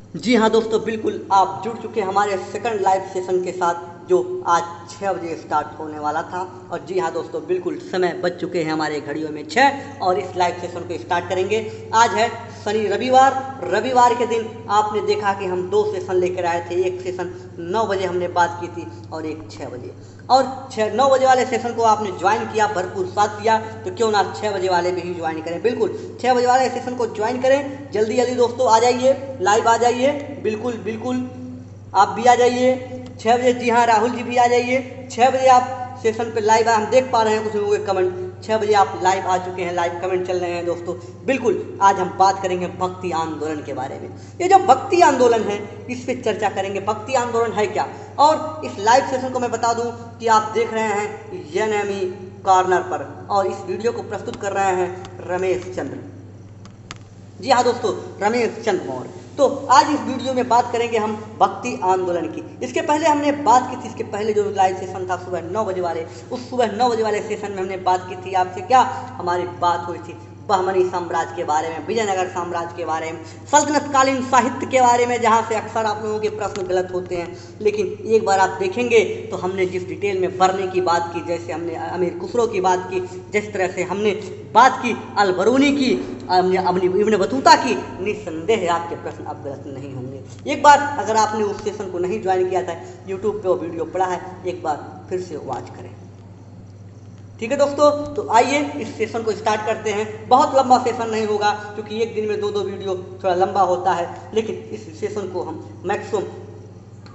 जी हाँ दोस्तों, बिल्कुल आप जुड़ चुके हैं हमारे सेकंड लाइव सेशन के साथ जो आज 6 बजे स्टार्ट होने वाला था। और जी हाँ दोस्तों, बिल्कुल समय बज चुके हैं हमारे घड़ियों में 6 और इस लाइव सेशन को स्टार्ट करेंगे। आज है शनि रविवार। रविवार के दिन आपने देखा कि हम 2 सेशन लेकर आए थे। एक सेशन 9 बजे हमने बात की थी और एक 6 बजे। और 9 बजे वाले सेशन को आपने ज्वाइन किया, भरपूर साथ दिया, तो क्यों ना 6 बजे वाले भी ज्वाइन करें। बिल्कुल 6 बजे वाले सेशन को ज्वाइन करें। जल्दी जल्दी दोस्तों आ जाइए, लाइव आ जाइए। बिल्कुल बिल्कुल आप भी आ जाइए 6 बजे। जी हाँ, राहुल जी भी आ जाइए 6 बजे। आप सेशन पे लाइव हम देख पा रहे हैं कुछ लोगों के कमेंट। 6 बजे आप लाइव आ चुके हैं, लाइव कमेंट चल रहे हैं दोस्तों। बिल्कुल आज हम बात करेंगे भक्ति आंदोलन के बारे में। ये जो भक्ति आंदोलन है इस पर चर्चा करेंगे। भक्ति आंदोलन है क्या, और इस लाइव सेशन को मैं बता दूं कि आप देख रहे हैं एनएमई कॉर्नर पर, और इस वीडियो को प्रस्तुत कर रहे हैं रमेश चंद्र। जी हाँ दोस्तों, रमेश चंद्र मौर्य। तो आज इस वीडियो में बात करेंगे हम भक्ति आंदोलन की। इसके पहले हमने बात की थी, इसके पहले जो लाइव सेशन था सुबह 9 बजे वाले, उस सुबह 9 बजे वाले सेशन में हमने बात की थी आपसे। क्या हमारी बात हुई थी बहमनी साम्राज्य के बारे में, विजयनगर साम्राज्य के बारे में, सल्तनतकालीन साहित्य के बारे में, जहाँ से अक्सर आप लोगों के प्रश्न गलत होते हैं। लेकिन एक बार आप देखेंगे तो हमने जिस डिटेल में पढ़ने की बात की, जैसे हमने अमीर खुसरो की बात की, जिस तरह से हमने बात की अल-बरूनी की, इब्न बतूता की, निस्संदेह आपके प्रश्न अब गलत नहीं होंगे। एक बार अगर आपने उस सेशन को नहीं ज्वाइन किया था, यूट्यूब पे वो वीडियो पड़ा है, एक बार फिर से वॉच करें। ठीक है दोस्तों, तो आइए इस सेशन को स्टार्ट करते हैं। बहुत लंबा सेशन नहीं होगा क्योंकि एक दिन में 2-2 वीडियो थोड़ा लंबा होता है, लेकिन इस सेशन को हम मैक्सिमम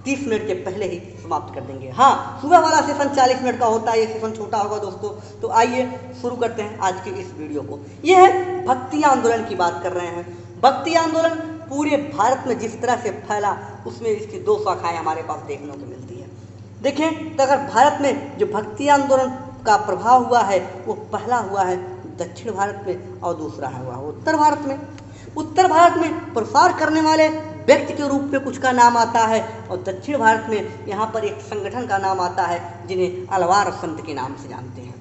30 मिनट के पहले ही समाप्त कर देंगे। हाँ, सुबह वाला सेशन 40 मिनट का होता है, ये सेशन छोटा होगा दोस्तों। तो आइए शुरू करते हैं आज के इस वीडियो को। ये है भक्ति आंदोलन की बात कर रहे हैं। भक्ति आंदोलन पूरे भारत में जिस तरह से फैला, उसमें इसकी 2 शाखाएं हमारे पास देखने को मिलती है। देखें तो अगर भारत में जो भक्ति आंदोलन का प्रभाव हुआ है वो पहला हुआ है दक्षिण भारत में और दूसरा है हुआ उत्तर भारत में। उत्तर भारत में प्रसार करने वाले व्यक्ति के रूप में कुछ का नाम आता है, और दक्षिण भारत में यहाँ पर एक संगठन का नाम आता है जिन्हें अलवार संत के नाम से जानते हैं।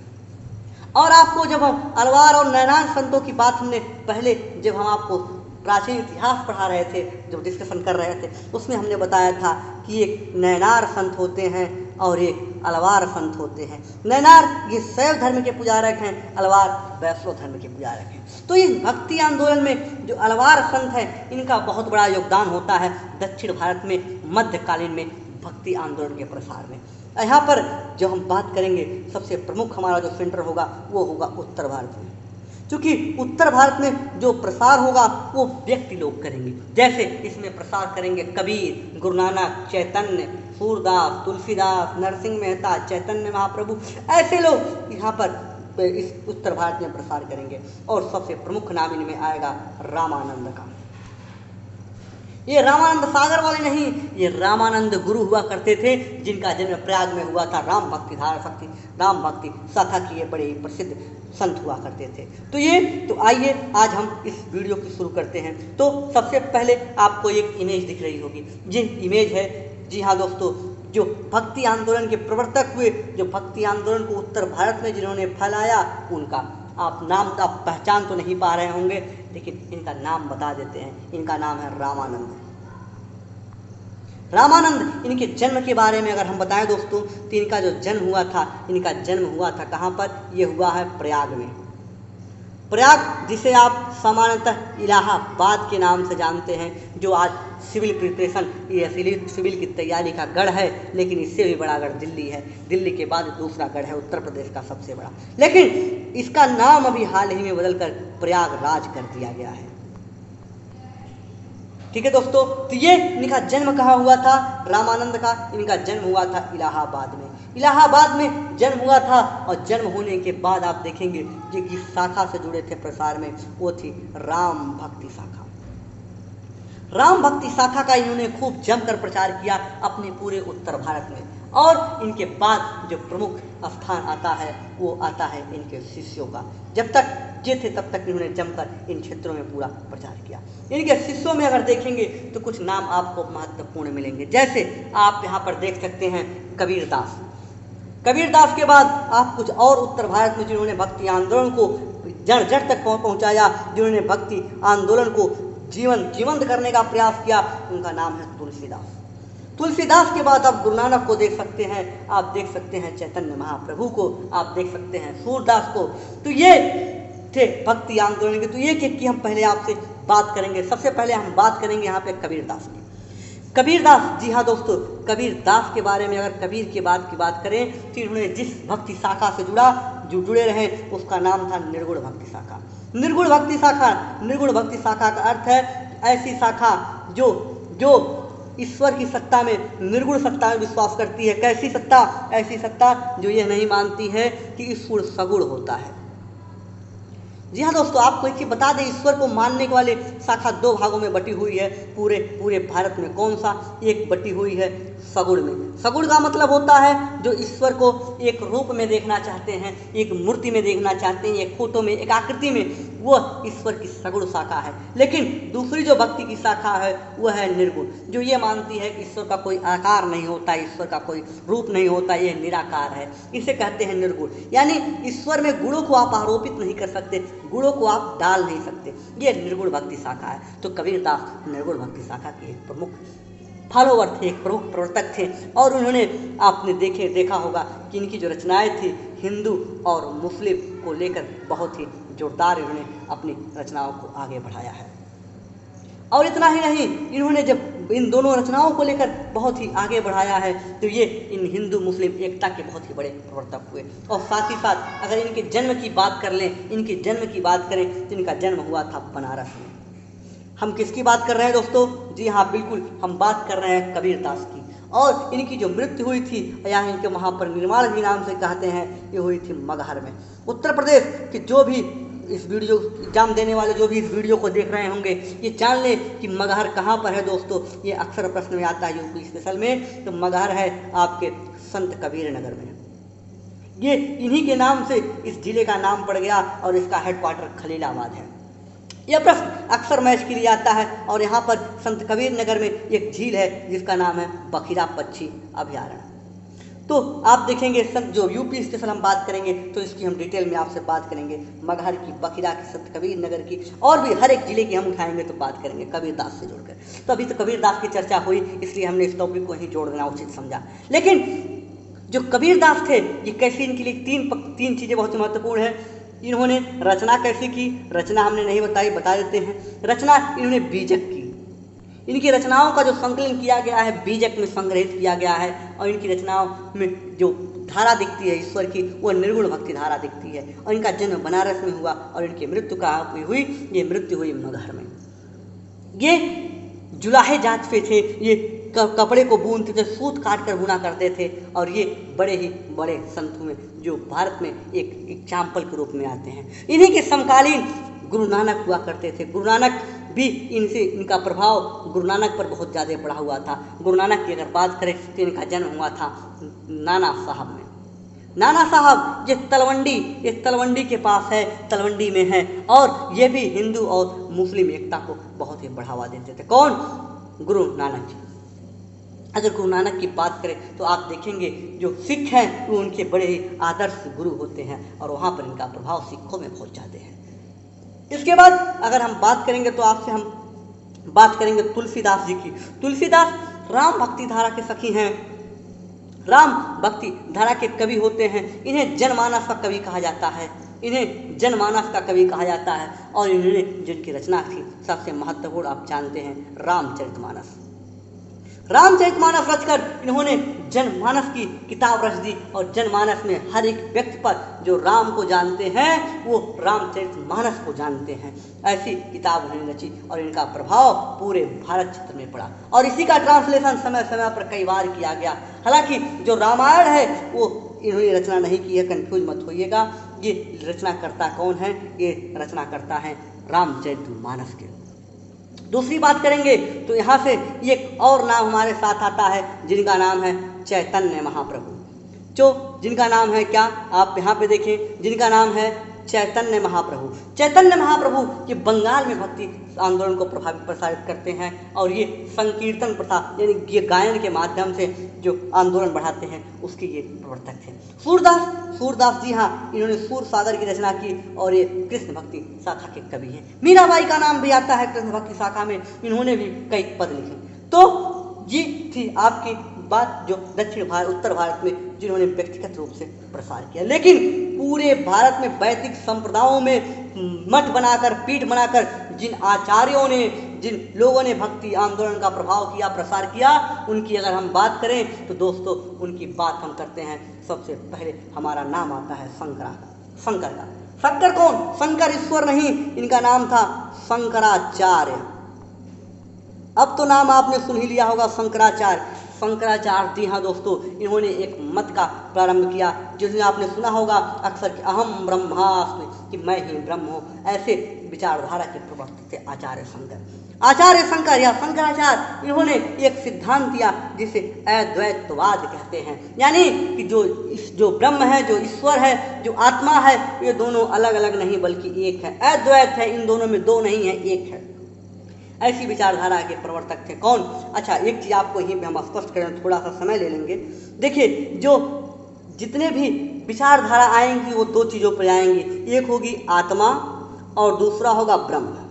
और आपको जब हम अलवार और नैनार संतों की बात हमने पहले, जब हम आपको प्राचीन इतिहास पढ़ा रहे थे, जब डिस्कशन कर रहे थे, उसमें हमने बताया था कि एक नैनार संत होते हैं और एक अलवार संत होते हैं। नैनार ये शैव धर्म के पुजारक हैं, अलवार वैष्णव धर्म के पुजारक हैं। तो इस भक्ति आंदोलन में जो अलवार संत हैं, इनका बहुत बड़ा योगदान होता है दक्षिण भारत में मध्यकालीन में भक्ति आंदोलन के प्रसार में। यहाँ पर जो हम बात करेंगे, सबसे प्रमुख हमारा जो सेंटर होगा वो होगा उत्तर भारत में, क्योंकि उत्तर भारत में जो प्रसार होगा वो व्यक्ति लोग करेंगे। जैसे इसमें प्रसार करेंगे कबीर, गुरु नानक, चैतन्य, सूरदास, तुलसीदास, नरसिंह मेहता, चैतन्य महाप्रभु, ऐसे लोग यहाँ पर इस उत्तर भारत में प्रसार करेंगे। और सबसे प्रमुख नाम इनमें आएगा रामानंद का। ये रामानंद सागर वाले नहीं, ये रामानंद गुरु हुआ करते थे, जिनका जन्म प्रयाग में हुआ था। राम भक्ति शाखा की ये बड़े प्रसिद्ध संत हुआ करते थे। तो आइए आज हम इस वीडियो की शुरू करते हैं। तो सबसे पहले आपको एक इमेज दिख रही होगी, ये इमेज है, जी हाँ दोस्तों, जो भक्ति आंदोलन के प्रवर्तक हुए, जो भक्ति आंदोलन को उत्तर भारत में जिन्होंने फैलाया, उनका आप नाम आप पहचान तो नहीं पा रहे होंगे, लेकिन इनका नाम बता देते हैं। इनका नाम है रामानंद। रामानंद, इनके जन्म के बारे में अगर हम बताएं दोस्तों, तो इनका जो जन्म हुआ था कहाँ पर? ये हुआ है प्रयाग में। प्रयाग जिसे आप सामान्यतः इलाहाबाद के नाम से जानते हैं, जो आज सिविल प्रिपरेशन, ये सिविल की तैयारी का गढ़ है, लेकिन इससे भी बड़ा गढ़ दिल्ली है। दिल्ली के बाद दूसरा गढ़ है उत्तर प्रदेश का सबसे बड़ा, लेकिन इसका नाम अभी हाल ही में बदलकर प्रयागराज कर दिया गया है। ठीक है दोस्तों, तो ये इनका जन्म कहाँ हुआ था? रामानंद का इनका जन्म हुआ था इलाहाबाद में। इलाहाबाद में जन्म हुआ था, और जन्म होने के बाद आप देखेंगे जो कि शाखा से जुड़े थे प्रसार में, वो थी राम भक्ति शाखा। राम भक्ति शाखा का इन्होंने खूब जमकर प्रचार किया अपने पूरे उत्तर भारत में। और इनके बाद जो प्रमुख स्थान आता है वो आता है इनके शिष्यों का। जब तक ये थे तब तक इन्होंने जमकर इन क्षेत्रों में पूरा प्रचार किया। इनके शिष्यों में अगर देखेंगे तो कुछ नाम आपको महत्वपूर्ण मिलेंगे। जैसे आप यहाँ पर देख सकते हैं कबीरदास। कबीरदास के बाद आप कुछ और उत्तर भारत में जिन्होंने भक्ति आंदोलन को जड़ जड़ तक पहुँचाया, जिन्होंने भक्ति आंदोलन को जीवंत करने का प्रयास किया, उनका नाम है तुलसीदास। तुलसीदास के बाद आप गुरु नानक को देख सकते हैं, आप देख सकते हैं चैतन्य महाप्रभु को, आप देख सकते हैं सूरदास को। तो ये थे भक्ति आंदोलन के। तो ये कि हम पहले आपसे बात करेंगे, सबसे पहले हम बात करेंगे यहाँ पे कबीरदास की। कबीरदास, जी हाँ दोस्तों, कबीरदास के बारे में अगर कबीर के बाद की बात करें तो इन्होंने जिस भक्ति शाखा से जुड़े रहे उसका नाम था निर्गुण भक्ति शाखा। निर्गुण भक्ति शाखा, निर्गुण भक्ति शाखा का अर्थ है ऐसी शाखा जो ईश्वर की सत्ता में, निर्गुण सत्ता में विश्वास करती है। कैसी सत्ता? ऐसी सत्ता जो यह नहीं मानती है कि ईश्वर सगुण होता है। जी हाँ दोस्तों, आपको एक चीज बता दें, ईश्वर को मानने के वाले शाखा दो भागों में बटी हुई है पूरे भारत में। कौन सा? एक बटी हुई है सगुण में। सगुण का मतलब होता है जो ईश्वर को एक रूप में देखना चाहते हैं, एक मूर्ति में देखना चाहते हैं, एक फोटो में, एक आकृति में, वह ईश्वर की सगुण शाखा है। लेकिन दूसरी जो भक्ति की शाखा है वह है निर्गुण, जो ये मानती है कि ईश्वर का कोई आकार नहीं होता, ईश्वर का कोई रूप नहीं होता, यह निराकार है। इसे कहते हैं निर्गुण। यानी ईश्वर में गुणों को आप आरोपित नहीं कर सकते, गुणों को आप डाल नहीं सकते, ये निर्गुण भक्ति शाखा है। तो कबीरदास निर्गुण भक्ति शाखा के एक प्रमुख फॉलोवर थे, एक प्रमुख प्रवर्तक थे। और उन्होंने, आपने देखा होगा कि इनकी जो रचनाएं थी हिंदू और मुस्लिम को लेकर बहुत ही जोरदार इन्होंने अपनी रचनाओं को आगे बढ़ाया है। और इतना ही नहीं, इन्होंने जब इन दोनों रचनाओं को लेकर बहुत ही आगे बढ़ाया है तो ये इन हिंदू मुस्लिम एकता के बहुत ही बड़े प्रवर्तक हुए। और साथ ही साथ अगर इनके जन्म की बात कर लें, इनके जन्म की बात करें तो इनका जन्म हुआ था बनारस में। हम किसकी बात कर रहे हैं दोस्तों? जी हाँ, बिल्कुल, हम बात कर रहे हैं कबीरदास की। और इनकी जो मृत्यु हुई थी, या इनके वहाँ पर निर्माण जी नाम से कहते हैं, ये हुई थी मगहर में। उत्तर प्रदेश के जो भी इस वीडियो एग्जाम देने वाले जो भी इस वीडियो को देख रहे होंगे, ये जान लें कि मगहर कहाँ पर है दोस्तों। ये अक्सर प्रश्न में आता है यूपी स्पेशल में। तो मगहर है आपके संत कबीर नगर में। ये इन्हीं के नाम से इस जिले का नाम पड़ गया और इसका हेडक्वार्टर खलीलाबाद है। यह प्रश्न अक्सर मैच के लिए आता है। और यहाँ पर संत कबीर नगर में एक झील है जिसका नाम है बखिरा पक्षी अभयारण्य। तो आप देखेंगे जो यूपी स्पेशल हम बात करेंगे तो इसकी हम डिटेल में आपसे बात करेंगे, मगहर की, बखिरा की, संत कबीर नगर की, और भी हर एक जिले की हम उठाएंगे तो बात करेंगे कबीरदास से जोड़कर। तो अभी तो कबीरदास की चर्चा हुई, इसलिए हमने इस टॉपिक को ही जोड़ देना उचित समझा। लेकिन जो कबीरदास थे, ये कैसे, इनके लिए तीन चीज़ें बहुत ही महत्वपूर्ण है। इन्होंने रचना कैसे की? रचना हमने नहीं बताई, बता देते हैं। रचना इन्होंने बीजक की। इनकी रचनाओं का जो संकलन किया गया है बीजक में संग्रहित किया गया है। और इनकी रचनाओं में जो धारा दिखती है ईश्वर की, वो निर्गुण भक्ति धारा दिखती है। और इनका जन्म बनारस में हुआ और इनकी मृत्यु कहाँ पे हुई? ये मृत्यु हुई मगहर में। ये जुलाहे जात पे थे, ये कपड़े को बुनते थे, सूत काट कर बुना करते थे। और ये बड़े ही बड़े संत हुए जो भारत में एक एग्जाम्पल के रूप में आते हैं। इन्हीं के समकालीन गुरु नानक हुआ करते थे। गुरु नानक भी इनका प्रभाव गुरु नानक पर बहुत ज़्यादा पड़ा हुआ था। गुरु नानक की अगर बात करें तो इनका जन्म हुआ था नाना साहब में। नाना साहब ये तलवंडी के पास है, तलवंडी में है। और ये भी हिंदू और मुस्लिम एकता को बहुत ही बढ़ावा देते थे। कौन? गुरु नानक जी। अगर गुरु नानक की बात करें तो आप देखेंगे जो सिख हैं वो उनके बड़े ही आदर्श गुरु होते हैं और वहाँ पर इनका प्रभाव सिखों में बहुत ज़्यादा है। इसके बाद अगर हम बात करेंगे तो आपसे हम बात करेंगे तुलसीदास जी की। तुलसीदास राम भक्ति धारा के सखी हैं, राम भक्ति धारा के कवि होते हैं। इन्हें जनमानस का कवि कहा जाता है, इन्हें जनमानस का कवि कहा जाता है। और इन्होंने जिनकी रचना थी सबसे महत्वपूर्ण आप जानते हैं रामचरितमानस। रामचरितमानस रचकर इन्होंने जनमानस की किताब रच दी। और जनमानस में हर एक व्यक्ति पर जो राम को जानते हैं वो रामचरितमानस को जानते हैं। ऐसी किताब उन्होंने रची और इनका प्रभाव पूरे भारत क्षेत्र में पड़ा। और इसी का ट्रांसलेशन समय समय पर कई बार किया गया। हालांकि जो रामायण है वो इन्होंने रचना नहीं की है, कंफ्यूज मत होइएगा। ये रचनाकर्ता कौन है? ये रचनाकर्ता है रामचरितमानस के। दूसरी बात करेंगे तो यहाँ से एक और नाम हमारे साथ आता है जिनका नाम है चैतन्य महाप्रभु। जो जिनका नाम है क्या? आप यहाँ पे देखें, जिनका नाम है चैतन्य महाप्रभु। चैतन्य महाप्रभु ये बंगाल में भक्ति आंदोलन को प्रसारित करते हैं और ये संकीर्तन प्रथा यानी ये गायन के माध्यम से जो आंदोलन बढ़ाते हैं उसके ये प्रवर्तक थे। सूरदास जी हाँ, इन्होंने सूर सागर की रचना की और ये कृष्ण भक्ति शाखा के कवि हैं। मीराबाई का नाम भी आता है कृष्ण भक्ति शाखा में, इन्होंने भी कई पद लिखे। तो ये थी आपकी बात जो उत्तर भारत में जिन्होंने व्यक्तिगत रूप से प्रसार किया, लेकिन पूरे भारत में वैदिक संप्रदायों में मठ बनाकर, पीठ बनाकर जिन आचार्यों ने, जिन लोगों ने भक्ति आंदोलन का प्रभाव किया, प्रसार किया, उनकी अगर हम बात करें तो दोस्तों उनकी बात हम करते हैं। सबसे पहले हमारा नाम आता है शंकर का। शंकर कौन? शंकर ईश्वर नहीं, इनका नाम था शंकराचार्य। अब तो नाम आपने सुन ही लिया होगा शंकराचार्य जी हाँ दोस्तों, इन्होंने एक मत का प्रारंभ किया जिसमें आपने सुना होगा अक्सर कि अहम ब्रह्मास्मि, कि मैं ही ब्रह्म हूँ। ऐसे विचारधारा के प्रवर्तक थे आचार्य शंकर या शंकराचार्य। इन्होंने एक सिद्धांत दिया जिसे अद्वैतवाद कहते हैं, यानी कि जो ब्रह्म है, जो ईश्वर है, जो आत्मा है, ये दोनों अलग अलग नहीं बल्कि एक है, अद्वैत है, इन दोनों में दो नहीं है, एक है। ऐसी विचारधारा के प्रवर्तक थे कौन? अच्छा, एक चीज आपको यहीं पे हम स्पष्ट करें, थोड़ा सा समय ले लेंगे। देखिए, जो जितने भी विचारधारा आएंगी वो दो चीजों पर आएंगी, एक होगी आत्मा और दूसरा होगा ब्रह्म।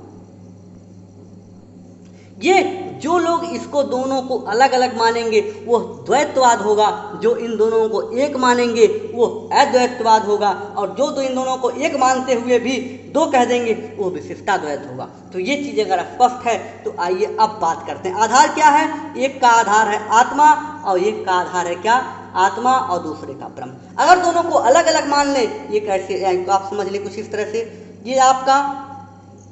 ये जो लोग इसको दोनों को अलग अलग मानेंगे वो द्वैतवाद होगा, जो इन दोनों को एक मानेंगे वो अद्वैतवाद होगा, और जो इन दोनों को एक मानते हुए भी दो कह देंगे वो विशिष्टाद्वैत होगा। तो ये चीज़ अगर स्पष्ट है तो आइए अब बात करते हैं। आधार क्या है? एक का आधार है आत्मा और एक का आधार है क्या? आत्मा, और दूसरे का ब्रह्म। अगर दोनों को अलग अलग मान लें, ये कैसे, आप समझ लें कुछ इस तरह से, ये आपका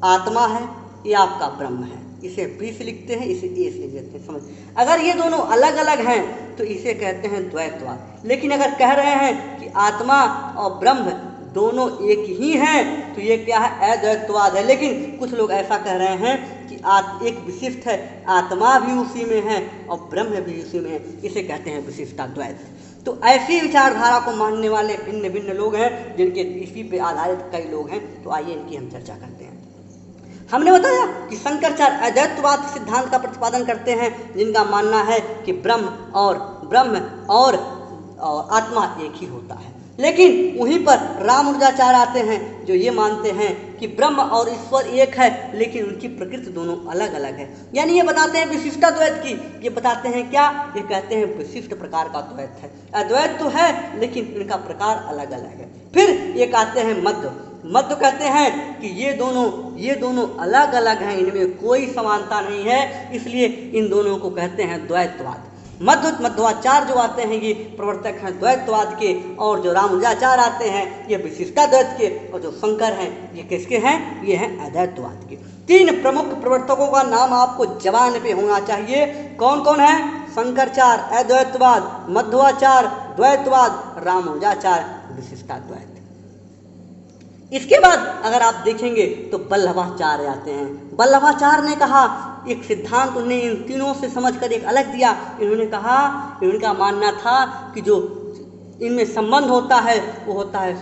आत्मा है, ये आपका ब्रह्म है, इसे बी से लिखते हैं, इसे ए से लिख देते हैं, समझ। अगर ये दोनों अलग अलग हैं तो इसे कहते हैं द्वैतवाद। लेकिन अगर कह रहे हैं कि आत्मा और ब्रह्म दोनों एक ही हैं तो ये क्या है? अद्वैतवाद है। लेकिन कुछ लोग ऐसा कह रहे हैं कि एक विशिष्ट है, आत्मा भी उसी में है और ब्रह्म भी उसी में है, इसे कहते हैं विशिष्टाद्वैत। तो ऐसी विचारधारा को मानने वाले भिन्न भिन्न लोग हैं, जिनके इसी पे आधारित कई लोग हैं। तो आइए इनकी हम चर्चा करते हैं। हमने बताया कि शंकराचार्य अद्वैतवाद सिद्धांत का प्रतिपादन करते हैं, जिनका मानना है कि ब्रह्म और आत्मा एक ही होता है। लेकिन वहीं पर रामानुजाचार्य आते हैं जो ये मानते हैं कि ब्रह्म और ईश्वर एक है, लेकिन उनकी प्रकृति दोनों अलग अलग है। यानी ये बताते हैं विशिष्टाद्वैत की, ये बताते हैं क्या? ये कहते हैं विशिष्ट प्रकार का द्वैत है। अद्वैत तो है लेकिन इनका प्रकार अलग अलग है। फिर एक आते हैं मध्य कहते हैं कि ये दोनों अलग अलग हैं, इनमें कोई समानता नहीं है, इसलिए इन दोनों को कहते हैं द्वैतवाद। मध्वाचार्य जो आते हैं ये प्रवर्तक हैं द्वैतवाद के, और जो रामानुजाचार्य आते हैं ये विशिष्टाद्वैत के, और जो शंकर हैं ये किसके हैं? ये हैं अद्वैतवाद के। तीन प्रमुख प्रवर्तकों का नाम आपको जबान पे होना चाहिए। कौन कौन है? शंकराचार्य अद्वैतवाद, मध्वाचार्य द्वैतवाद, रामानुजाचार्य विशिष्टाद्वैत। इसके बाद अगर आप देखेंगे तो वल्लभाचार्य आते हैं। वल्लभाचार्य ने कहा, एक सिद्धांत उन्होंने इन तीनों से समझकर एक अलग दिया। इन्होंने कहा, इनका मानना था कि जो इनमें संबंध होता है वो होता है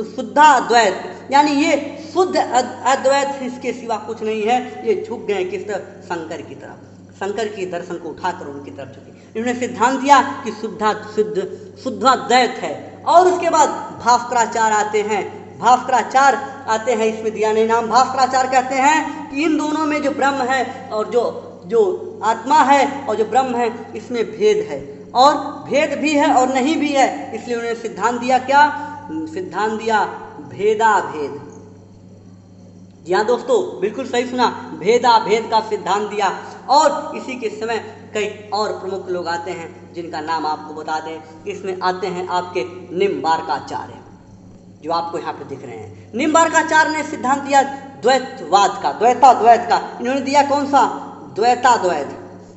शुद्धाद्वैत, यानी ये शुद्ध अद्वैत, इसके सिवा कुछ नहीं है। ये झुक गए किस तरफ? शंकर की तरफ, शंकर के दर्शन को उठाकर उनकी तरफ झुके। इन्होंने सिद्धांत दिया कि शुद्धाद्वैत है। और उसके बाद भास्कराचार्य आते हैं, इसमें दिया नहीं नाम। भास्कराचार्य कहते हैं कि इन दोनों में जो ब्रह्म है और जो आत्मा है और जो ब्रह्म है, इसमें भेद है, और भेद भी है और नहीं भी है। इसलिए उन्होंने सिद्धांत दिया क्या? सिद्धांत दिया भेदाभेद। जी हाँ दोस्तों, बिल्कुल सही सुना, भेदाभेद का सिद्धांत दिया। और इसी के समय कई और प्रमुख लोग आते हैं जिनका नाम आपको बता दें। इसमें आते हैं आपके निम्बार्काचार्य, जो आपको यहाँ पे दिख रहे हैं। निम्बार्काचार्य ने सिद्धांत दिया द्वैतवाद का, द्वैताद्वैत का। इन्होंने दिया कौन सा? द्वैताद्वैत।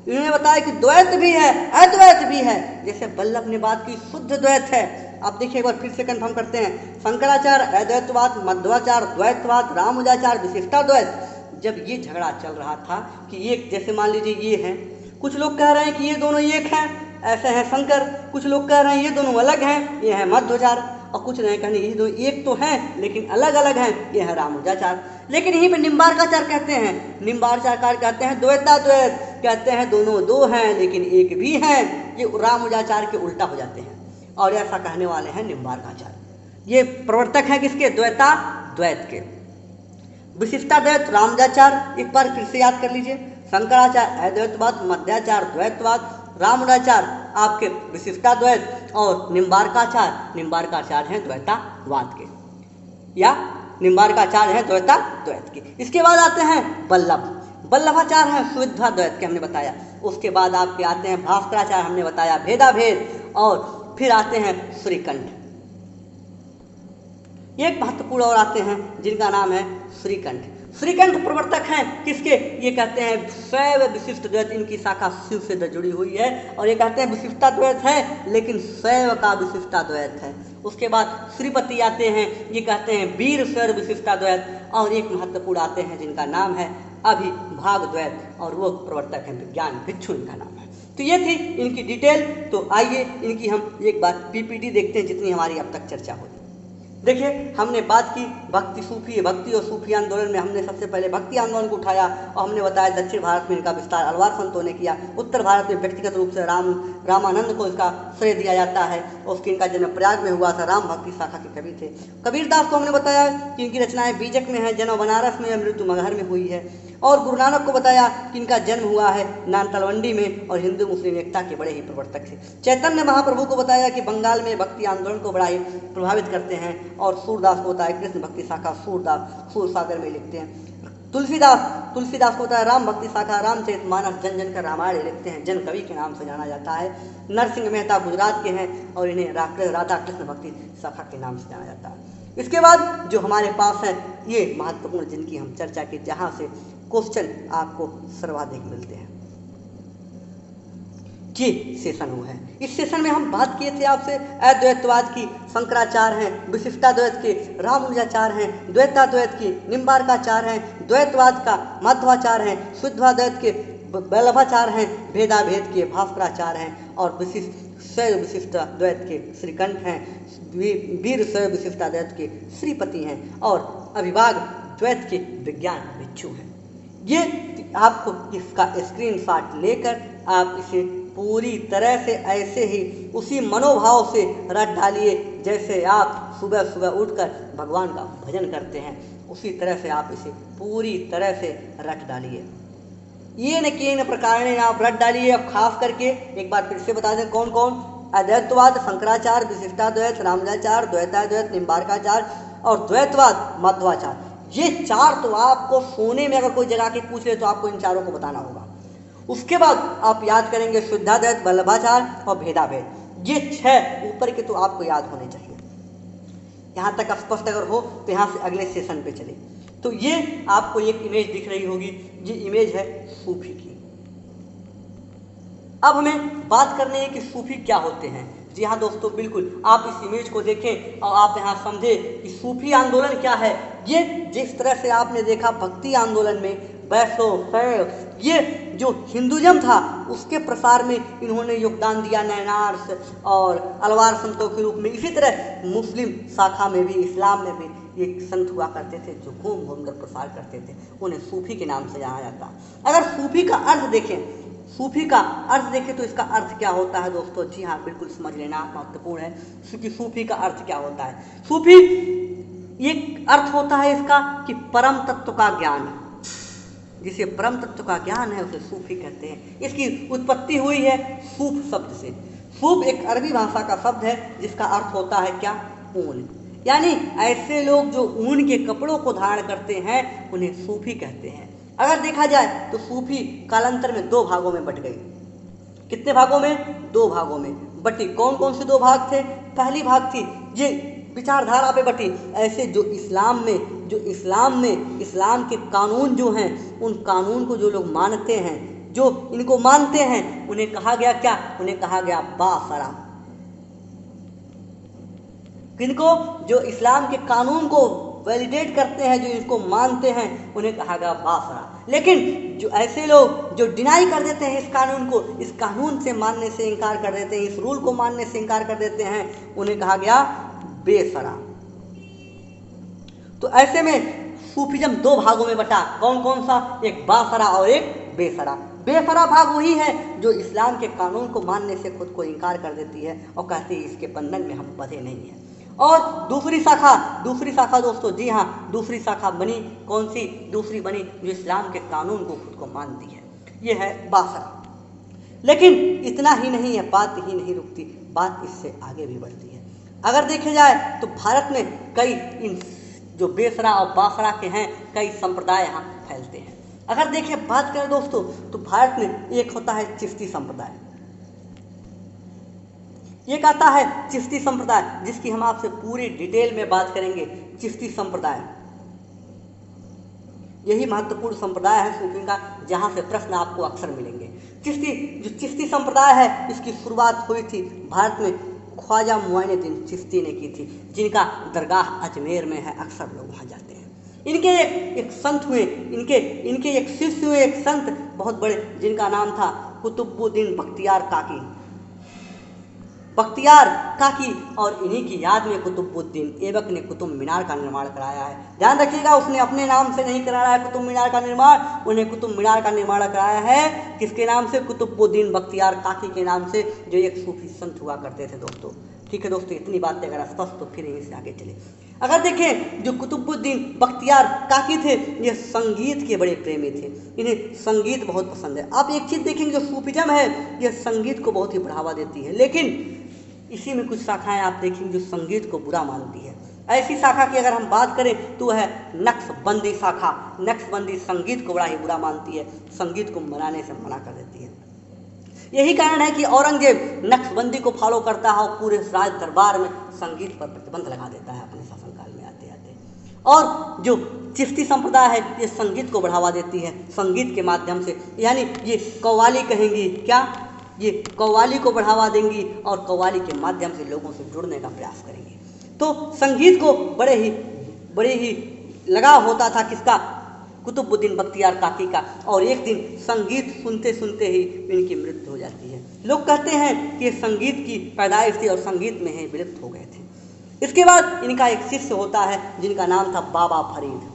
इन्होंने बताया कि द्वैत भी है अद्वैत भी है। जैसे वल्लभ ने बात की शुद्ध द्वैत है। आप देखिए एक बार फिर से कंफर्म करते हैं। शंकराचार्य अद्वैतवाद, मध्वाचार्य द्वैतवाद, रामानुजाचार्य विशिष्टाद्वैत। जब ये झगड़ा चल रहा था कि ये, जैसे मान लीजिए ये है, कुछ लोग कह रहे हैं कि ये दोनों एक हैं, ऐसे हैं शंकर। कुछ लोग कह रहे हैं ये दोनों अलग हैं, ये है मध्वाचार्य। और कुछ नहीं कहने ये दो एक तो हैं लेकिन अलग अलग हैं, ये है रामानुजाचार्य। लेकिन यहीं पे निम्बार्काचार्य कहते हैं, निम्बार्काचार्य कहते हैं द्वैताद्वैत, कहते हैं दोनों दो हैं लेकिन एक भी हैं, ये रामानुजाचार्य के उल्टा हो जाते हैं और ऐसा कहने वाले हैं निम्बार्काचार्य। ये प्रवर्तक हैं किसके? द्वैताद्वैत के। विशिष्टाद्वैत रामानुजाचार्य, एक बार फिर से याद कर लीजिए, शंकराचार्य अद्वैतवाद, मध्वाचार्य द्वैतवाद, रामानुजाचार्य आपके विशिष्टाद्वैत और निम्बार्काचार्य हैं द्वैतावाद के, या निम्बार्काचार्य हैं द्वैताद्वैत के। इसके बाद आते हैं वल्लभाचार्य हैं शुद्धाद्वैत के, हमने बताया। उसके बाद आपके आते हैं भास्कराचार्य, हमने बताया भेदाभेद, और फिर आते हैं श्रीकंठ। एक महत्वपूर्ण और आते हैं जिनका नाम है श्रीकंठ। श्रीकंठ प्रवर्तक हैं किसके? ये कहते हैं शैव विशिष्ट द्वैत, इनकी शाखा शिव से जुड़ी हुई है, और ये कहते हैं विशिष्टाद्वैत है लेकिन शैव का विशिष्टाद्वैत है। उसके बाद श्रीपति आते हैं, ये कहते हैं वीर शैव विशिष्टाद्वैत, और एक महत्वपूर्ण आते हैं जिनका नाम है अभिभागद्वैत, और वो प्रवर्तक हैं विज्ञान भिक्षु, इनका नाम है। तो ये थी इनकी डिटेल। तो आइए इनकी हम एक बार पीपीटी देखते हैं जितनी हमारी अब तक चर्चा हुई। देखिए, हमने बात की भक्ति सूफी, भक्ति और सूफी आंदोलन में हमने सबसे पहले भक्ति आंदोलन को उठाया और हमने बताया दक्षिण भारत में इनका विस्तार अलवार संतों ने किया, उत्तर भारत में व्यक्तिगत रूप से रामानंद को इसका श्रेय दिया जाता है। उसकी इनका जन्म प्रयाग में हुआ था, राम भक्ति शाखा के कवि थे। कबीरदास को हमने बताया कि इनकी रचनाएं बीजक में है, जन्म बनारस में, मृत्यु मगहर में हुई है। और गुरु नानक को बताया कि इनका जन्म हुआ है नानतलवंडी में, और हिंदू मुस्लिम एकता के बड़े ही प्रवर्तक थे। चैतन्य महाप्रभु को बताया कि बंगाल में भक्ति आंदोलन को बड़ा ही प्रभावित करते हैं, और सूरदास को बताया कृष्ण भक्ति शाखा सूरदास सूरसागर में लिखते हैं। तुलसीदास को बताया राम भक्ति शाखा रामचरितमानस जन जन का रामायण लिखते हैं, जन कवि के नाम से जाना जाता है। नरसिंह मेहता गुजरात के हैं और इन्हें राधा कृष्ण भक्ति शाखा के नाम से जाना जाता है। इसके बाद जो हमारे पास है ये महत्वपूर्ण जिनकी हम चर्चा की, जहाँ से क्वेश्चन आपको सर्वाधिक मिलते हैं, ये सेशन हुआ है। इस सेशन में हम बात किए थे आपसे अद्वैतवाद की, शंकराचार्य हैं, विशिष्टाद्वैत के रामानुजाचार्य हैं, द्वैताद्वैत की निम्बार्काचार्य हैं, द्वैतवाद का मध्वाचार्य हैं, शुद्धाद्वैत के वल्लभाचार्य हैं, भेदाभेद के भास्कराचार्य हैं, और शैव विशिष्टाद्वैत के श्रीकंठ हैं, वीर शैव विशिष्टाद्वैत के श्रीपति हैं, और अभिभाग द्वैत के विज्ञान भिक्षु हैं। ये आपको इसका स्क्रीनशॉट लेकर आप इसे पूरी तरह से ऐसे ही उसी मनोभाव से रट डालिए जैसे आप सुबह सुबह उठकर भगवान का भजन करते हैं, उसी तरह से आप इसे पूरी तरह से रट डालिए। ये न केन प्रकार आप रट डालिए। अब खास करके एक बार फिर से बता दें कौन कौन, अद्वैतवाद शंकराचार्य, विशिष्टाद्वैत रामानुजाचार्य, द्वैताद्वैत निम्बार्काचार्य और द्वैतवाद मध्वाचार्य। ये चार तो आपको सोने में अगर कोई जगह के पूछ ले तो आपको इन चारों को बताना होगा। उसके बाद आप याद करेंगे शुद्धाद्वैत, वल्लभाचार्य और भेदाभेद। ये 6 ऊपर के तो आपको याद होने चाहिए। यहाँ तक स्पष्ट अगर हो तो यहाँ से अगले सेशन पे चले। तो ये आपको एक इमेज दिख रही होगी, ये इमेज है सूफी की। अब हमें बात करनी है कि सूफी क्या होते हैं। जी हाँ दोस्तों, बिल्कुल आप इस इमेज को देखें और आप यहाँ समझे कि सूफी आंदोलन क्या है। ये जिस तरह से आपने देखा भक्ति आंदोलन में वैष्णव, ये जो हिंदुज़म था उसके प्रसार में इन्होंने योगदान दिया नैनार्स और अलवार संतों के रूप में। इसी तरह मुस्लिम शाखा में भी, इस्लाम में भी एक संत हुआ करते थे जो घूम घूम कर प्रसार करते थे, उन्हें सूफी के नाम से जाना जाता। अगर सूफी का अर्थ देखें, सूफी का अर्थ देखें तो इसका अर्थ क्या होता है दोस्तों। जी हाँ, बिल्कुल समझ लेना महत्वपूर्ण है कि सूफी का अर्थ क्या होता है। सूफी एक अर्थ होता है इसका कि परम तत्व का ज्ञान, जिसे परम तत्व का ज्ञान है उसे सूफी कहते हैं। इसकी उत्पत्ति हुई है सूफ शब्द से। सूफ एक अरबी भाषा का शब्द है जिसका अर्थ होता है क्या, ऊन। यानी ऐसे लोग जो ऊन के कपड़ों को धारण करते हैं उन्हें सूफी कहते हैं। अगर देखा जाए तो सूफी कालांतर में 2 भागों में बट गई। कितने भागों में? 2 भागों में बटी। कौन कौन से 2 भाग थे? पहली भाग थी ये विचारधारा पे बटी। ऐसे जो इस्लाम में इस्लाम के कानून जो हैं, उन कानून को जो लोग मानते हैं, जो इनको मानते हैं, उन्हें कहा गया क्या? उन्हें कहा गया बासरा। किनको? जो इस्लाम के कानून को वैलिडेट करते हैं, जो इसको मानते हैं, उन्हें कहा गया बासरा। लेकिन जो ऐसे लोग जो डिनाई कर देते हैं इस कानून को, इस कानून से मानने से इनकार कर देते हैं, इस रूल को मानने से इनकार कर देते हैं, उन्हें कहा गया बेसरा। तो ऐसे में सूफीज्म दो भागों में बटा, कौन कौन सा, एक बासरा और एक बेसरा। बेसरा भाग वही है जो इस्लाम के कानून को मानने से खुद को इनकार कर देती है और कहती है इसके बंधन में हम बंधे नहीं हैं। और दूसरी शाखा दोस्तों, जी हाँ, दूसरी शाखा बनी कौन सी, दूसरी बनी जो इस्लाम के कानून को खुद को मानती है, ये है बासरा। लेकिन इतना ही नहीं है, बात ही नहीं रुकती, बात इससे आगे भी बढ़ती है। अगर देखे जाए तो भारत में कई इन जो बेसरा और बासरा के हैं कई संप्रदाय यहाँ फैलते हैं। अगर देखें बात करें दोस्तों तो भारत में एक होता है चिश्ती संप्रदाय, एक आता है चिश्ती संप्रदाय, जिसकी हम आपसे पूरी डिटेल में बात करेंगे। चिश्ती संप्रदाय यही महत्वपूर्ण संप्रदाय है सूफी का, जहाँ से प्रश्न आपको अक्सर मिलेंगे। चिश्ती संप्रदाय है, इसकी शुरुआत हुई थी भारत में ख्वाजा मुइनुद्दीन चिश्ती ने की थी, जिनका दरगाह अजमेर में है, अक्सर लोग वहाँ जाते हैं। इनके एक संत हुए, इनके एक शिष्य हुए, एक संत बहुत बड़े, जिनका नाम था कुतुबुद्दीन बख्तियार काकी, और इन्हीं की याद में कुतुबुद्दीन ऐबक ने कुतुब मीनार का निर्माण कराया है। ध्यान रखिएगा, उसने अपने नाम से नहीं कराया है कुतुब मीनार का निर्माण, उन्हें कुतुब मीनार का निर्माण कराया है किसके नाम से, कुतुबुद्दीन बख्तियार काकी के नाम से, जो एक सूफी संत हुआ करते थे दोस्तों। ठीक है दोस्तों, इतनी बातें अगर स्पष्ट तो फिर यहीं से आगे चले। अगर देखें जो कुतुबुद्दीन बख्तियार काकी थे, ये संगीत के बड़े प्रेमी थे, इन्हें संगीत बहुत पसंद है। आप एक चीज़ देखेंगे, जो सूफीज्म है ये संगीत को बहुत ही बढ़ावा देती है, लेकिन इसी में कुछ शाखाएं आप देखेंगे जो संगीत को बुरा मानती है। ऐसी शाखा की अगर हम बात करें तो है नक्शबंदी शाखा। नक्शबंदी संगीत को बड़ा ही बुरा मानती है, संगीत को मनाने से मना कर देती है। यही कारण है कि औरंगजेब नक्शबंदी को फॉलो करता है और पूरे राज दरबार में संगीत पर प्रतिबंध लगा देता है अपने शासनकाल में आते आते। और जो चिश्ती संप्रदाय है ये संगीत को बढ़ावा देती है, संगीत के माध्यम से, यानी ये कव्वाली कहेंगी, क्या ये कव्वाली को बढ़ावा देंगी और कव्वाली के माध्यम से लोगों से जुड़ने का प्रयास करेंगी। तो संगीत को बड़े ही लगाव होता था किसका, कुतुबुद्दीन बख्तियार काकी का। और एक दिन संगीत सुनते सुनते ही इनकी मृत्यु हो जाती है। लोग कहते हैं कि ये संगीत की पैदाइश थी और संगीत में ही विलुप्त हो गए थे। इसके बाद इनका एक शिष्य होता है जिनका नाम था बाबा फरीद।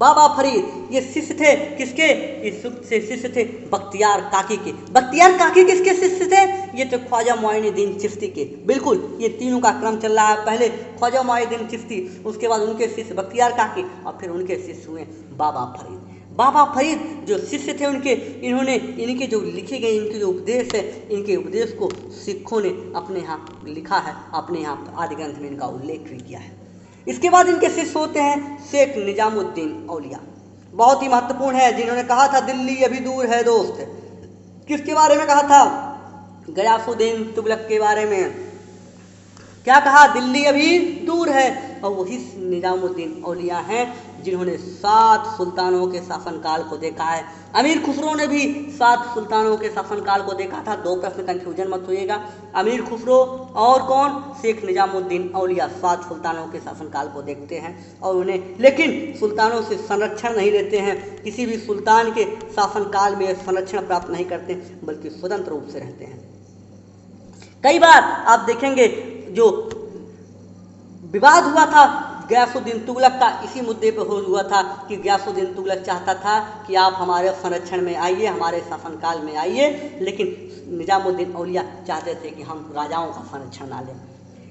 बाबा फरीद ये शिष्य थे किसके, इस शिष्य थे बख्तियार काकी के। बख्तियार काकी किसके शिष्य थे, ये तो ख्वाजा मुइनुद्दीन चिश्ती के। बिल्कुल, ये तीनों का क्रम चल रहा है, पहले ख्वाजा मुइनुद्दीन चिश्ती, उसके बाद उनके शिष्य बख्तियार काकी और फिर उनके शिष्य हुए बाबा फरीद। बाबा फरीद जो शिष्य थे उनके, इन्होंने इनके जो लिखे गए इनके जो उपदेश है, इनके उपदेश को सिखों ने अपने यहाँ लिखा है, अपने यहाँ आदि ग्रंथ में इनका उल्लेख भी किया है। इसके बाद इनके शिष्य होते हैं शेख निजामुद्दीन औलिया, बहुत ही महत्वपूर्ण है, जिन्होंने कहा था दिल्ली अभी दूर है दोस्त। किसके बारे में कहा था, गयासुद्दीन तुगलक के बारे में। क्या कहा, दिल्ली अभी दूर है। और वही निजामुद्दीन औलिया हैं जिन्होंने 7 सुल्तानों के शासनकाल को देखा है। अमीर खुसरो ने भी 7 सुल्तानों के शासनकाल को देखा था। 2 प्रश्न कंफ्यूजन मत होइएगा, अमीर खुसरो और कौन, शेख निजामुद्दीन औलिया 7 सुल्तानों के शासनकाल को देखते हैं और उन्हें, लेकिन सुल्तानों से संरक्षण नहीं लेते हैं, किसी भी सुल्तान के शासनकाल में संरक्षण प्राप्त नहीं करते, बल्कि स्वतंत्र रूप से रहते हैं। कई बार आप देखेंगे जो विवाद हुआ था गयासुद्दीन तुगलक का, इसी मुद्दे पर हुआ था कि गयासुद्दीन तुगलक चाहता था कि आप हमारे संरक्षण में आइए, हमारे शासनकाल में आइए, लेकिन निजामुद्दीन औलिया चाहते थे कि हम राजाओं का संरक्षण ना लें।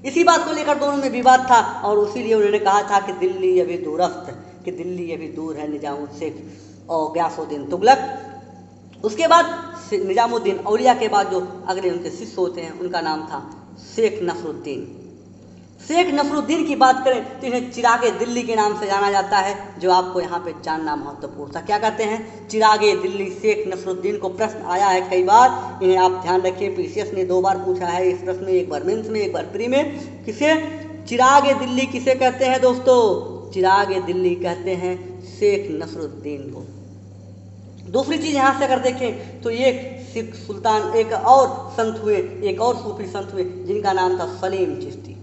इसी बात को लेकर दोनों में विवाद था और इसीलिए उन्होंने कहा था कि दिल्ली अभी दूरस्थ, कि दिल्ली अभी दूर है, निजामुद्दीन शेख और गयासुद्दीन तुगलक। उसके बाद निजामुद्दीन औलिया के बाद जो अगले उनके शिष्य होते हैं उनका नाम था शेख नसरुद्दीन। शेख नसरुद्दीन की बात करें तो इन्हें चिरागे दिल्ली के नाम से जाना जाता है, जो आपको यहाँ पे जानना महत्वपूर्ण था। क्या कहते हैं, चिरागे दिल्ली। शेख नसरुद्दीन को प्रश्न आया है कई बार, इन्हें आप ध्यान रखिए, पीसीएस ने 2 बार पूछा है इस प्रश्न में, एक बार मेंस में, एक बार प्री में। किसे, चिरागे दिल्ली किसे कहते हैं दोस्तों, चिरागे दिल्ली कहते हैं शेख नसरुद्दीन को। दूसरी चीज़ यहाँ से अगर देखें तो एक सिख सुल्तान, एक और संत हुए, एक और सूफी संत हुए जिनका नाम था सलीम चिश्ती।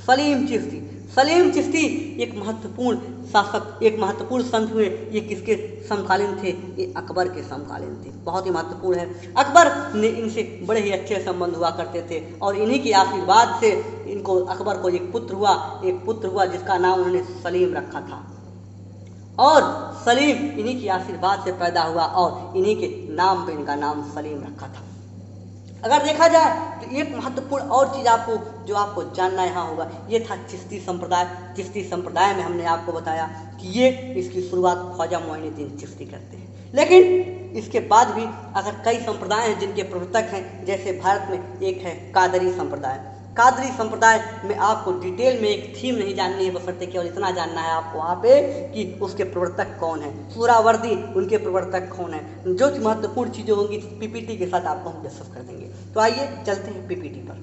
सलीम चिश्ती, सलीम चिश्ती एक महत्वपूर्ण शासक, एक महत्वपूर्ण संत हुए। ये किसके समकालीन थे? ये अकबर के समकालीन थे, बहुत ही महत्वपूर्ण है। अकबर ने इनसे बड़े ही अच्छे संबंध हुआ करते थे और इन्हीं के आशीर्वाद से इनको, अकबर को एक पुत्र हुआ जिसका नाम उन्होंने सलीम रखा था। और सलीम इन्हीं के आशीर्वाद से पैदा हुआ और इन्हीं के नाम पे इनका नाम सलीम रखा था। अगर देखा जाए तो एक महत्वपूर्ण और चीज़ जो आपको जानना यहाँ होगा, ये था चिश्ती संप्रदाय। चिश्ती संप्रदाय में हमने आपको बताया कि ये इसकी शुरुआत ख्वाजा मोइनुद्दीन चिश्ती करते हैं, लेकिन इसके बाद भी अगर कई संप्रदाय हैं जिनके प्रवर्तक हैं, जैसे भारत में एक है कादरी संप्रदाय। कादरी संप्रदाय में आपको डिटेल में एक थीम नहीं जाननी है, बशर्ते केवल इतना जानना है आपको वहाँ पे कि उसके प्रवर्तक कौन है, सुहरावर्दी उनके प्रवर्तक कौन है। जो कि महत्वपूर्ण चीज़ें होंगी पीपीटी के साथ आपको हम डिस्कस कर देंगे। तो आइए चलते हैं पीपीटी पर।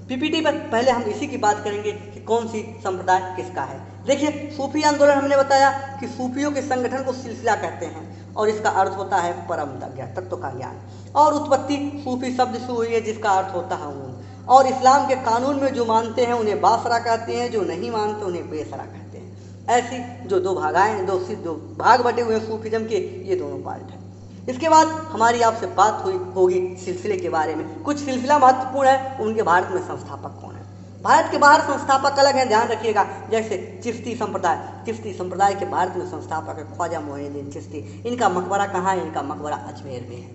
पीपीटी पर पहले हम इसी की बात करेंगे कि कौन सी संप्रदाय किसका है। देखिए, सूफी आंदोलन हमने बताया कि सूफियों के संगठन को सिलसिला कहते हैं और इसका अर्थ होता है परम ज्ञान, तत्व का ज्ञान। और उत्पत्ति सूफी शब्द से हुई है जिसका अर्थ होता है ऊन। और इस्लाम के कानून में जो मानते हैं उन्हें बासरा कहते हैं, जो नहीं मानते उन्हें बेसरा कहते हैं। ऐसी जो दो भाग बटे हुए हैं सूफीज्म के, ये दोनों पार्ट हैं। इसके बाद हमारी आपसे बात होगी सिलसिले के बारे में। कुछ सिलसिला महत्वपूर्ण है, उनके भारत में संस्थापक कौन है। भारत के बाहर संस्थापक अलग हैं, ध्यान रखिएगा। जैसे चिश्ती संप्रदाय के भारत में संस्थापक है ख्वाजा मोइनुद्दीन चिश्ती। इनका मकबरा कहाँ है? इनका मकबरा अजमेर में है।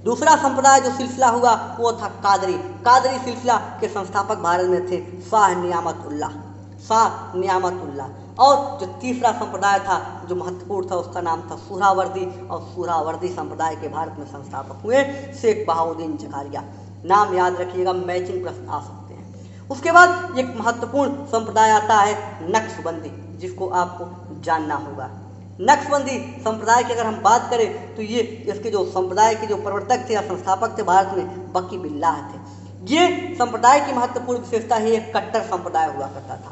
दूसरा संप्रदाय जो सिलसिला हुआ वो था कादरी सिलसिला के संस्थापक भारत में थे शाह नियामतुल्लाह। और जो तीसरा संप्रदाय था जो महत्वपूर्ण था उसका नाम था सुहरावर्दी। और सुहरावर्दी संप्रदाय के भारत में संस्थापक हुए शेख बहाउद्दीन जकारिया। नाम याद रखिएगा, मैचिंग प्रश्न आ सकते हैं। उसके बाद एक महत्वपूर्ण संप्रदाय आता है नक्शबंदी, जिसको आपको जानना होगा। नक्शबंदी संप्रदाय की अगर हम बात करें तो ये इसके जो संप्रदाय के जो प्रवर्तक थे या संस्थापक थे भारत में बकी बिल्लाह थे। ये संप्रदाय की महत्वपूर्ण विशेषता है, एक कट्टर संप्रदाय हुआ करता था।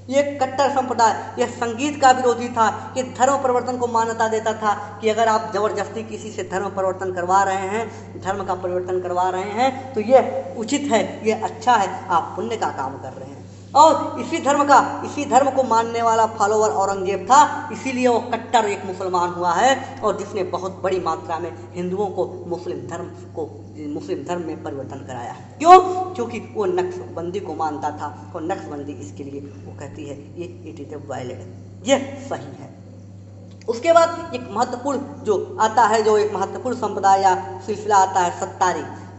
ये कट्टर संप्रदाय यह संगीत का विरोधी था, ये धर्म परिवर्तन को मान्यता देता था कि अगर आप जबरदस्ती किसी से धर्म परिवर्तन करवा रहे हैं, धर्म का परिवर्तन करवा रहे हैं तो ये उचित है, ये अच्छा है, आप पुण्य का काम कर रहे हैं। और इसी धर्म को मानने वाला फॉलोवर औरंगजेब था, इसीलिए वो कट्टर एक मुसलमान हुआ है और जिसने बहुत बड़ी मात्रा में हिंदुओं को मुस्लिम धर्म में परिवर्तन कराया है। क्यों? क्योंकि वो नक्शबंदी को मानता था और नक्शबंदी इसके लिए वो कहती है ये इट इज वैलिड, ये सही है। उसके बाद एक महत्वपूर्ण जो आता है, जो एक महत्वपूर्ण संप्रदाय या सिलसिला आता है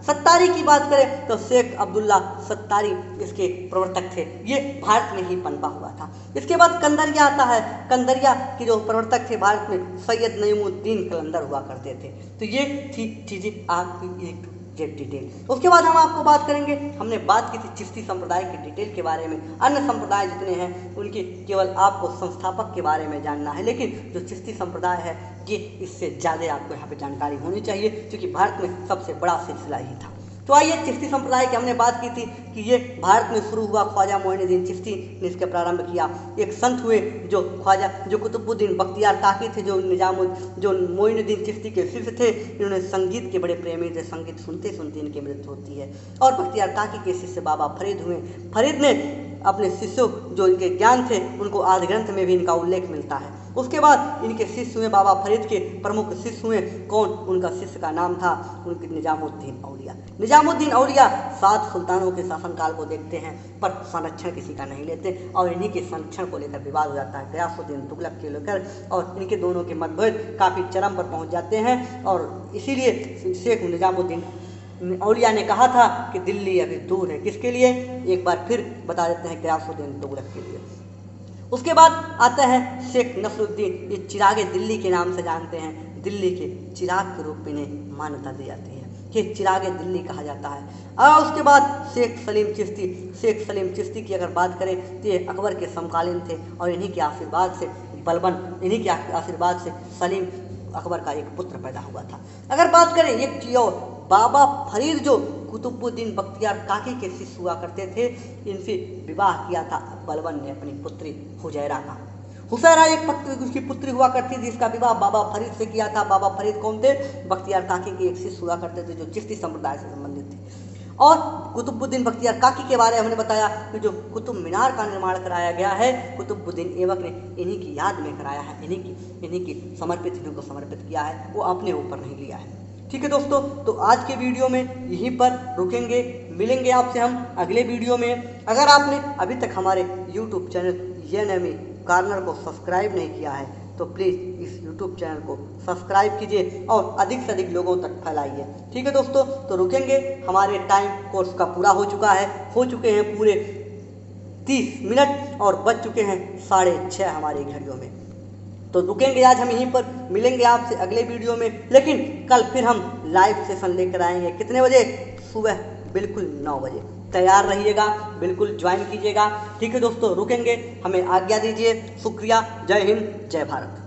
सत्तारी की बात करें तो शेख अब्दुल्ला सत्तारी इसके प्रवर्तक थे। ये भारत में ही पनपा हुआ था। इसके बाद कंदरिया आता है। कंदरिया के जो प्रवर्तक थे भारत में सैयद नईमुद्दीन कलंदर हुआ करते थे। तो ये थी चीज़ें आपकी एक डिटेल। उसके बाद हम आपको बात करेंगे, हमने बात की थी चिश्ती संप्रदाय के डिटेल के बारे में। अन्य संप्रदाय जितने हैं उनके केवल आपको संस्थापक के बारे में जानना है, लेकिन जो चिश्ती संप्रदाय है ये इससे ज़्यादा आपको यहाँ पे जानकारी होनी चाहिए क्योंकि भारत में सबसे बड़ा सिलसिला ही था। तो आइए, चिश्ती संप्रदाय की हमने बात की थी कि ये भारत में शुरू हुआ, ख्वाजा मोइनुद्दीन चिश्ती ने इसके प्रारंभ किया। एक संत हुए जो कुतुबुद्दीन बख्तियार काकी थे, जो मोइनुद्दीन चिश्ती के शिष्य थे। इन्होंने संगीत के बड़े प्रेमी थे, संगीत सुनते सुनते इनकी मृत्यु होती है। और बख्तियार काकी के शिष्य बाबा फरीद हुए। फरीद ने अपने शिष्यों जो इनके ज्ञान थे उनको आदि ग्रंथ में भी इनका उल्लेख मिलता है। उसके बाद इनके शिष्य हुए बाबा फरीद के प्रमुख शिष्य हुए कौन? उनका शिष्य का नाम था उनके निजामुद्दीन औलिया। 7 सुल्तानों के शासनकाल को देखते हैं पर संरक्षण किसी का नहीं लेते और इन्हीं के संरक्षण को लेकर विवाद हो जाता है गयासुद्दीन तुगलक के लेकर, और इनके दोनों के मतभेद काफ़ी चरम पर पहुँच जाते हैं। और इसीलिए शेख निजामुद्दीन औलिया ने कहा था कि दिल्ली अभी दूर है। किसके लिए? एक बार फिर बता देते हैं, गयासुद्दीन तुगलक के लिए। उसके बाद आता है शेख नसरुद्दीन, ये चिरागे दिल्ली के नाम से जानते हैं। दिल्ली के चिराग के रूप में इन्हें मान्यता दी जाती है कि चिरागे दिल्ली कहा जाता है। और उसके बाद शेख सलीम चिश्ती की अगर बात करें तो ये अकबर के समकालीन थे और इन्हीं के आशीर्वाद से सलीम अकबर का एक पुत्र पैदा हुआ था। अगर बात करें एक चीज़ और, बाबा फरीद जो कुतुबुद्दीन बख्तियार काकी के शिष्य हुआ करते थे, इनसे विवाह किया था बलबन ने अपनी पुत्री हुजैरा का। हुसैरा उसकी पुत्री हुआ करती थी, जिसका विवाह बाबा फरीद से किया था। बाबा फरीद कौन थे? बख्तियार काकी के एक शिष्य हुआ करते थे जो चिश्ती संप्रदाय से संबंधित थे। और कुतुबुद्दीन बख्तियार काकी के बारे में हमने बताया कि जो कुतुब मीनार का निर्माण कराया गया है कुतुबुद्दीन ऐबक ने इन्हीं की याद में कराया है, इन्हीं की समर्पित, इन्हीं को समर्पित किया है, वो अपने ऊपर नहीं लिया है। ठीक है दोस्तों, तो आज के वीडियो में यहीं पर रुकेंगे, मिलेंगे आपसे हम अगले वीडियो में। अगर आपने अभी तक हमारे यूट्यूब चैनल ENME कॉर्नर को सब्सक्राइब नहीं किया है तो प्लीज़ इस यूट्यूब चैनल को सब्सक्राइब कीजिए और अधिक से अधिक लोगों तक फैलाइए। ठीक है दोस्तों, तो रुकेंगे, हमारे टाइम कोर्स का पूरा हो चुका है, हो चुके हैं पूरे 30 मिनट और बज चुके हैं 6:30 हमारी घड़ियों में। तो रुकेंगे आज हम यहीं पर, मिलेंगे आपसे अगले वीडियो में। लेकिन कल फिर हम लाइव सेशन लेकर आएंगे, कितने बजे? सुबह बिल्कुल 9 बजे। तैयार रहिएगा, बिल्कुल ज्वाइन कीजिएगा। ठीक है दोस्तों, रुकेंगे, हमें आज्ञा दीजिए। शुक्रिया, जय हिंद, जय भारत।